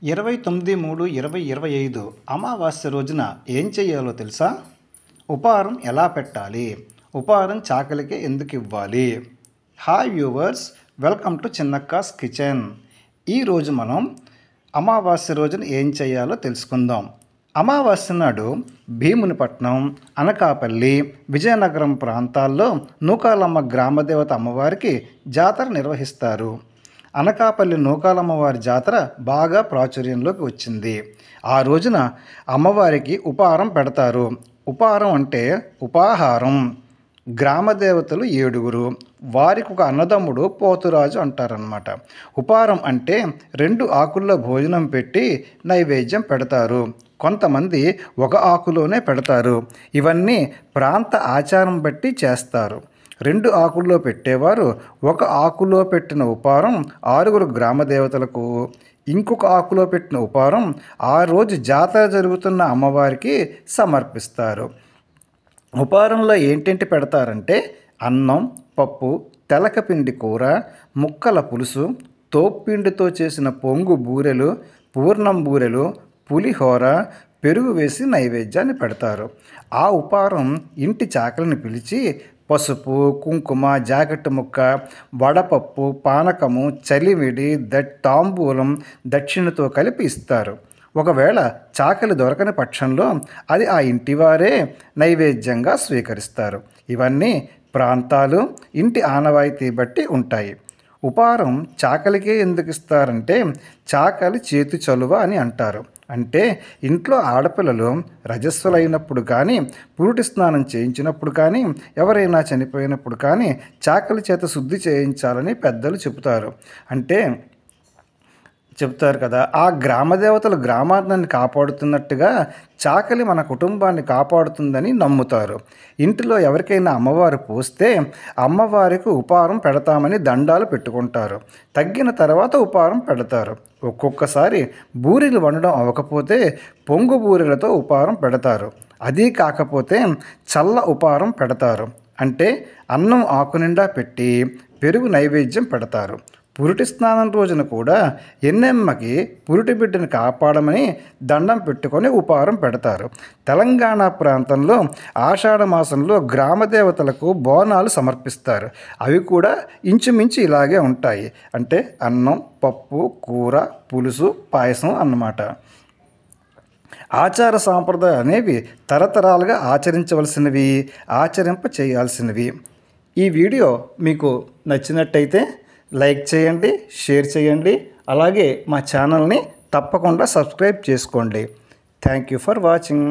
29/3/2025 అమావాస్య రోజున ఏం చేయాలో తెలుసా? ఉపహారం ఎలా పెట్టాలి? ఉపహారం చాకలికే ఎందుకు ఇవ్వాలి? Hi viewers, welcome to Chinnakka's kitchen. ఈరోజు మనం అమావాస్య రోజున ఏం చేయాలో తెలుసుకుందాం. అమావాస్య నాడు భీమునిపట్నం, అనకాపల్లి, విజయనగరం ప్రాంతాల్లో నూకాలమ్మ గ్రామదేవత అమ్మవారికి జాతర నిర్వహిస్తారు. అనకాపల్లి నూకాలమ్మవారి జాతర బాగా ప్రాచుర్యంలోకి వచ్చింది. ఆ రోజున అమ్మవారికి ఉపహారం పెడతారు. ఉపహారం అంటే ఉపాహారం. గ్రామదేవతలు 7, వారికి ఒక అన్నదమ్ముడు పోతురాజు అంటారనమాట. ఉపహారం అంటే 2 ఆకుల్లో భోజనం పెట్టి నైవేద్యం పెడతారు. కొంతమంది ఒక ఆకులోనే పెడతారు. ఇవన్నీ ప్రాంత ఆచారం బట్టి చేస్తారు. 2 ఆకుల్లో పెట్టేవారు ఒక ఆకులో పెట్టిన ఉపహారం 6 గ్రామదేవతలకు, ఇంకొక ఆకులో పెట్టిన ఉపహారం ఆ రోజు జాతర జరుగుతున్న అమ్మవారికి సమర్పిస్తారు. ఉపహారంలో ఏంటేంటి పెడతారంటే అన్నం, పప్పు, తెలకపిండి కూర, ముక్కల పులుసు, తోప్పిండితో చేసిన పొంగు బూరెలు, పూర్ణం బూరెలు, పులిహోర, పెరుగు వేసి నైవేద్యాన్ని పెడతారు. ఆ ఉపహారం ఇంటి చాకలిని పిలిచి పసుపు, కుంకుమ, జాకెట్ ముక్క, వడపప్పు, పానకము, చలివిడి, తాంబూలం, దక్షిణతో కలిపి ఇస్తారు. ఒకవేళ చాకలి దొరకని పక్షంలో అది ఆ ఇంటివారే నైవేద్యంగా స్వీకరిస్తారు. ఇవన్నీ ప్రాంతాలు, ఇంటి ఆనవాయితీ బట్టి ఉంటాయి. ఉపహారం చాకలికే ఎందుకు ఇస్తారంటే చాకలి చేతి చలువ అని అంటారు. అంటే ఇంట్లో ఆడపిల్లలు రజస్వలైనప్పుడు కానీ, పురుటి స్నానం చేయించినప్పుడు కానీ, ఎవరైనా చనిపోయినప్పుడు కానీ చాకలి చేత శుద్ధి చేయించాలని పెద్దలు చెప్తారు కదా. ఆ గ్రామదేవతలు గ్రామాన్ని కాపాడుతున్నట్టుగా చాకలి మన కుటుంబాన్ని కాపాడుతుందని నమ్ముతారు. ఇంటిలో ఎవరికైనా అమ్మవారు పోస్తే అమ్మవారికి ఉపహారం పెడతామని దండాలు పెట్టుకుంటారు. తగ్గిన తర్వాత ఉపహారం పెడతారు. ఒక్కొక్కసారి బూరెలు వండడం అవ్వకపోతే పొంగు బూరెలతో ఉపహారం పెడతారు. అది కాకపోతే చల్ల ఉపహారం పెడతారు. అంటే అన్నం ఆకు నిండా పెట్టి పెరుగు నైవేద్యం పెడతారు. పురిటి స్నానం రోజున కూడా ఎన్నెమ్మకి పురిటి బిడ్డను కాపాడమని దండం పెట్టుకొని ఉపహారం పెడతారు. తెలంగాణ ప్రాంతంలో ఆషాఢ మాసంలో గ్రామదేవతలకు బోనాలు సమర్పిస్తారు. అవి కూడా ఇంచుమించు ఇలాగే ఉంటాయి. అంటే అన్నం, పప్పు, కూర, పులుసు, పాయసం అన్నమాట. ఆచార సాంప్రదాయాలు అనేవి తరతరాలుగా ఆచరించవలసినవి, ఆచరింప చేయాల్సినవి. ఈ వీడియో మీకు నచ్చినట్టయితే లైక్ చేయండి, షేర్ చేయండి. అలాగే మా ఛానల్ని తప్పకుండా సబ్స్క్రైబ్ చేసుకోండి. Thank you for watching.